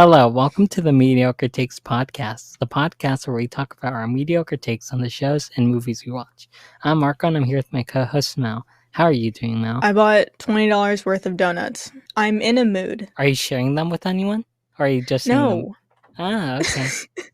Hello, welcome to the Mediocre Takes podcast, the podcast where we talk about our mediocre takes on the shows and movies we watch. I'm Marco and I'm here with my co-host Mel. How are you doing, Mel? I bought $20 worth of donuts. I'm in a mood. Are you sharing them with anyone? Or are you just seeing them? No. Okay.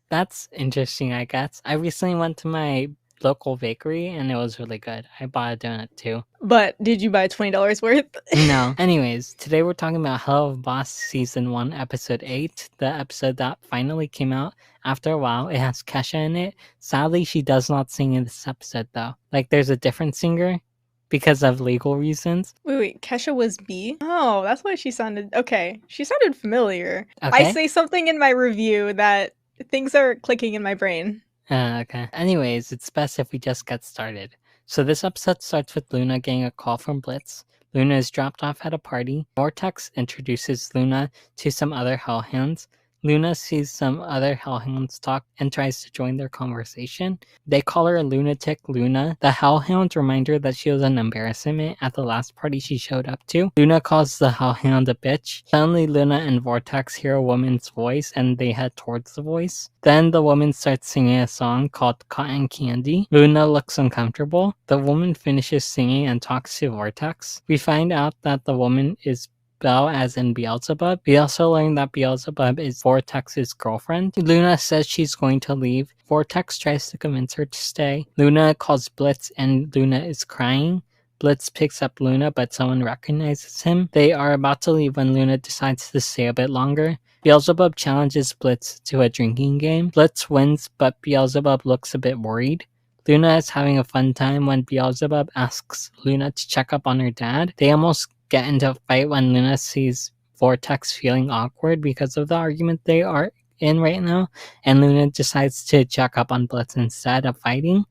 That's interesting, I guess. I recently went to my local bakery and it was really good. I bought a donut too. But did you buy $20 worth? No. Anyways, today we're talking about Helluva Boss Season 1, Episode 8, the episode that finally came out after a while. It has Kesha in it. Sadly, she does not sing in this episode, though. Like, there's a different singer because of legal reasons. Wait, Kesha was B? Oh, that's why she sounded... Okay, she sounded familiar. Okay? I say something in my review that things are clicking in my brain. Okay. Anyways, it's best if we just get started. So this episode starts with Luna getting a call from Blitz. Luna is dropped off at a party. Vortex introduces Luna to some other Hellhounds. Luna sees some other Hellhounds talk and tries to join their conversation. They call her Lunatic Luna. The Hellhounds remind her that she was an embarrassment at the last party she showed up to. Luna calls the Hellhound a bitch. Suddenly Luna and Vortex hear a woman's voice and they head towards the voice. Then the woman starts singing a song called Cotton Candy. Luna looks uncomfortable. The woman finishes singing and talks to Vortex. We find out that the woman is Belle as in Beelzebub. We also learn that Beelzebub is Vortex's girlfriend. Luna says she's going to leave. Vortex tries to convince her to stay. Luna calls Blitz and Luna is crying. Blitz picks up Luna, but someone recognizes him. They are about to leave when Luna decides to stay a bit longer. Beelzebub challenges Blitz to a drinking game. Blitz wins, but Beelzebub looks a bit worried. Luna is having a fun time when Beelzebub asks Luna to check up on her dad. They almost get into a fight when Luna sees Vortex feeling awkward because of the argument they are in right now, and Luna decides to check up on Blitz instead of fighting.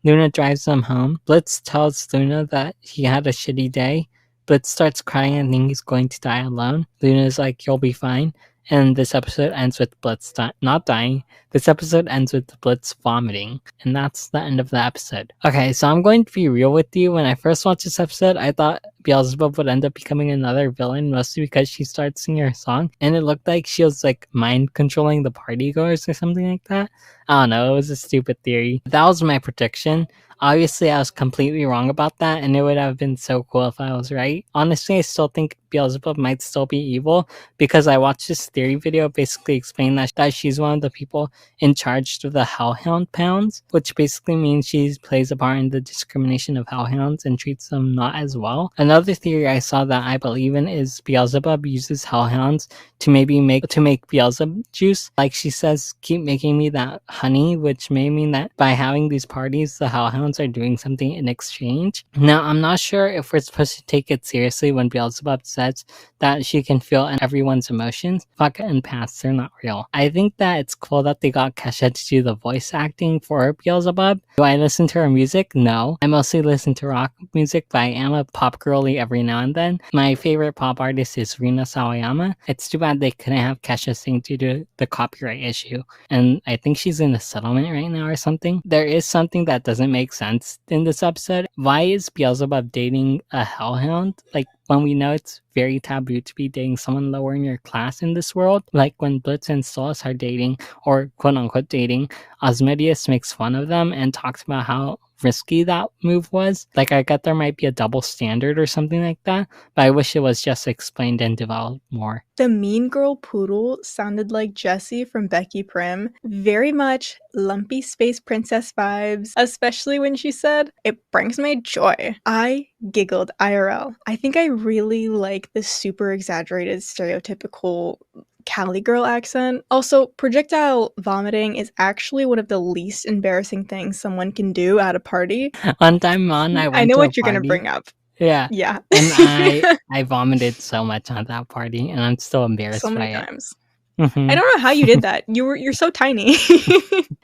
Luna drives them home. Blitz tells Luna that he had a shitty day. Blitz starts crying and thinks he's going to die alone. Luna's like, you'll be fine. And this episode ends with Blitz not dying. This episode ends with Blitz vomiting. And that's the end of the episode. Okay, so I'm going to be real with you. When I first watched this episode, I thought Beelzebub would end up becoming another villain, mostly because she started singing her song. And it looked like she was like mind controlling the partygoers or something like that. I don't know, it was a stupid theory. That was my prediction. Obviously, I was completely wrong about that, and it would have been so cool if I was right. Honestly, I still think Beelzebub might still be evil, because I watched this theory video basically explaining that she's one of the people in charge of the Hellhound Pounds, which basically means she plays a part in the discrimination of Hellhounds and treats them not as well. Another theory I saw that I believe in is Beelzebub uses Hellhounds to make Beelzebub juice. Like she says, keep making me that honey, which may mean that by having these parties, the Hellhounds are doing something in exchange. Now, I'm not sure if we're supposed to take it seriously when Beelzebub says that she can feel everyone's emotions. Fuck it and pass, they're not real. I think that it's cool that they got Kesha to do the voice acting for Beelzebub. Do I listen to her music? No. I mostly listen to rock music, but I am a pop girly every now and then. My favorite pop artist is Rina Sawayama. It's too bad they couldn't have Kesha sing due to the copyright issue, and I think she's in a settlement right now or something. There is something that doesn't make sense in this episode. Why is Beelzebub dating a hellhound? Like, when we know it's very taboo to be dating someone lower in your class in this world. Like when Blitz and Solus are dating, or quote-unquote dating, Osmidius makes fun of them and talks about how risky that move was. Like, I get there might be a double standard or something like that, but I wish it was just explained and developed more. The mean girl poodle sounded like Jessie from Becky Prim. Very much lumpy space princess vibes, especially when she said, "It brings me joy." I giggled IRL. I think I really like the super exaggerated stereotypical Cali girl accent. Also, projectile vomiting is actually one of the least embarrassing things someone can do at a party. One time I went I know to what a you're gonna party. bring up. Yeah. Yeah. And I vomited so much at that party, and I'm still embarrassed So many by it. times. Mhm. I don't know how you did that. You're so tiny.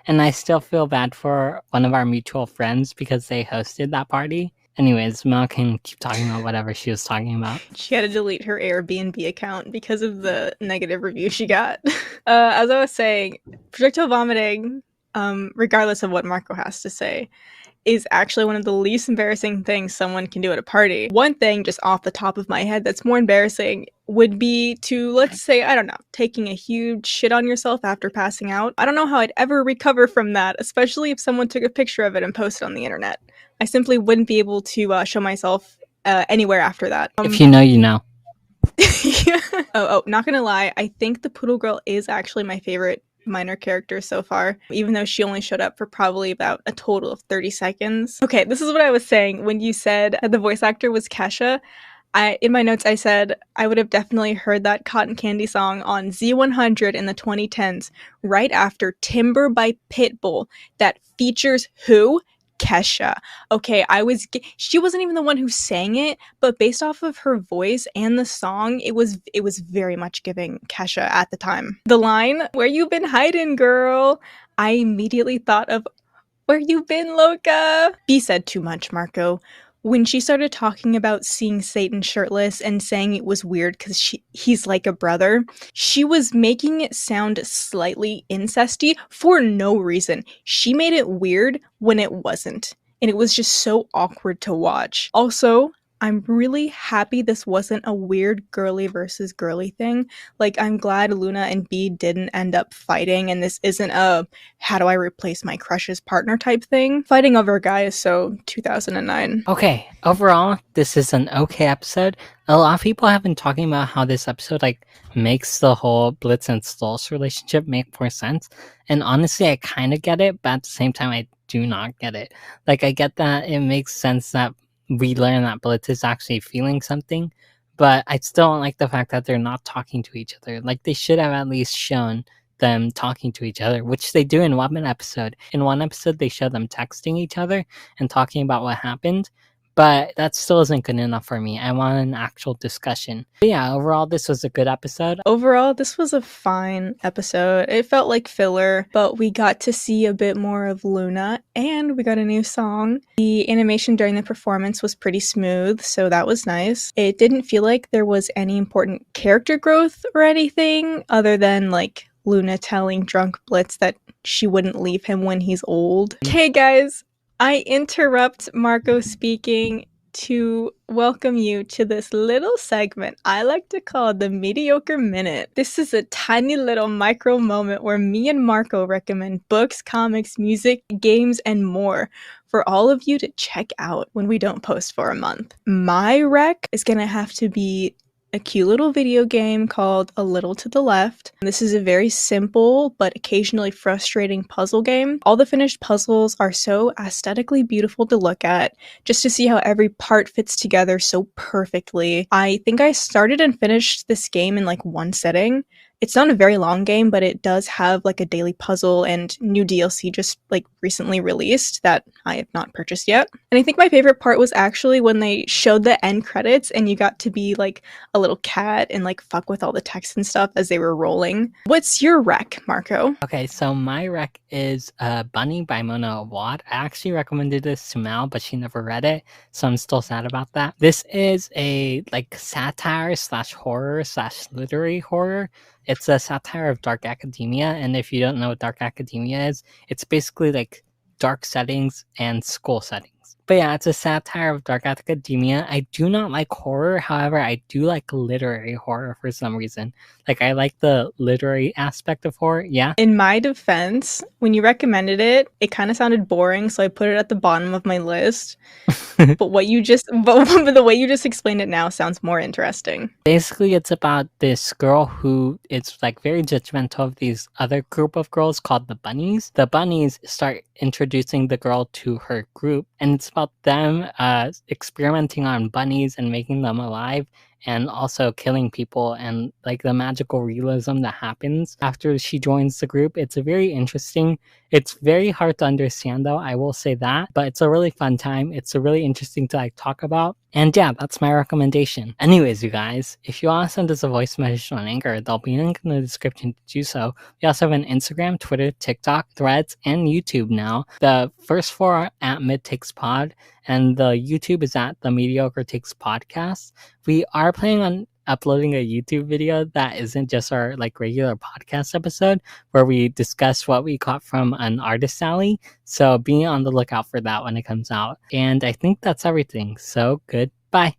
And I still feel bad for one of our mutual friends because they hosted that party. Anyways, Mel can keep talking about whatever she was talking about. She had to delete her Airbnb account because of the negative review she got. As I was saying, projectile vomiting, regardless of what Marco has to say, is actually one of the least embarrassing things someone can do at a party. One thing just off the top of my head that's more embarrassing would be to, let's say, I don't know, taking a huge shit on yourself after passing out. I don't know how I'd ever recover from that, especially if someone took a picture of it and posted on the internet. I simply wouldn't be able to show myself anywhere after that. If you know, you know. Not gonna lie, I think the Poodle Girl is actually my favorite minor character so far, even though she only showed up for probably about a total of 30 seconds. Okay, this is what I was saying when you said the voice actor was Kesha. In my notes, I said I would have definitely heard that Cotton Candy song on Z100 in the 2010s, right after Timber by Pitbull, that features who? Kesha. Okay, she wasn't even the one who sang it, but based off of her voice and the song, it was very much giving Kesha at the time. The line, "Where you been hiding, girl?" I immediately thought of "Where you been, Loca?" B said too much, Marco. When she started talking about seeing Satan shirtless and saying it was weird because he's like a brother, she was making it sound slightly incesty for no reason. She made it weird when it wasn't, and it was just so awkward to watch. Also, I'm really happy this wasn't a weird girly versus girly thing. Like, I'm glad Luna and B didn't end up fighting, and this isn't a how do I replace my crush's partner type thing. Fighting over a guy is so 2009. Okay, overall, this is an okay episode. A lot of people have been talking about how this episode makes the whole Blitz and Stolz relationship make more sense. And honestly, I kind of get it, but at the same time, I do not get it. I get that it makes sense that we learn that Blitz is actually feeling something, but I still don't like the fact that they're not talking to each other. They should have at least shown them talking to each other, which they do in one episode. In one episode, they show them texting each other and talking about what happened, but that still isn't good enough for me. I want an actual discussion. But yeah, overall, this was a good episode. Overall, this was a fine episode. It felt like filler, but we got to see a bit more of Luna, and we got a new song. The animation during the performance was pretty smooth, so that was nice. It didn't feel like there was any important character growth or anything, other than Luna telling drunk Blitz that she wouldn't leave him when he's old. Okay, guys, I interrupt Marco speaking to welcome you to this little segment I like to call the Mediocre Minute. This is a tiny little micro moment where me and Marco recommend books, comics, music, games, and more for all of you to check out when we don't post for a month. My rec is gonna have to be a cute little video game called A Little to the Left. This is a very simple but occasionally frustrating puzzle game. All the finished puzzles are so aesthetically beautiful to look at, just to see how every part fits together so perfectly. I think I started and finished this game in one sitting. It's not a very long game, but it does have a daily puzzle and new DLC just recently released that I have not purchased yet. And I think my favorite part was actually when they showed the end credits and you got to be a little cat and fuck with all the text and stuff as they were rolling. What's your rec, Marco? Okay, so my rec is Bunny by Mona Awad. I actually recommended this to Mal, but she never read it, so I'm still sad about that. This is a satire slash horror slash literary horror. It's a satire of dark academia, and if you don't know what dark academia is, it's basically dark settings and school settings. But yeah, it's a satire of dark academia. I do not like horror, however, I do like literary horror for some reason. I like the literary aspect of horror, yeah. In my defense, when you recommended it, it kind of sounded boring, so I put it at the bottom of my list. But the way you just explained it now sounds more interesting. Basically, it's about this girl who is very judgmental of these other group of girls called the Bunnies. The Bunnies start introducing the girl to her group, and it's about them experimenting on bunnies and making them alive, and also killing people, and the magical realism that happens after she joins the group. It's very interesting. It's very hard to understand though, I will say that, but it's a really fun time. It's a really interesting to talk about. And yeah, that's my recommendation. Anyways, you guys, if you want to send us a voice message on Anchor, there'll be a link in the description to do so. We also have an Instagram, Twitter, TikTok, Threads, and YouTube now. The first four are at MidTakesPod, and the YouTube is at the Mediocre Takes Podcast. We are planning on uploading a YouTube video that isn't just our like regular podcast episode where we discuss what we got from an artist alley. So be on the lookout for that when it comes out. And I think that's everything. So goodbye.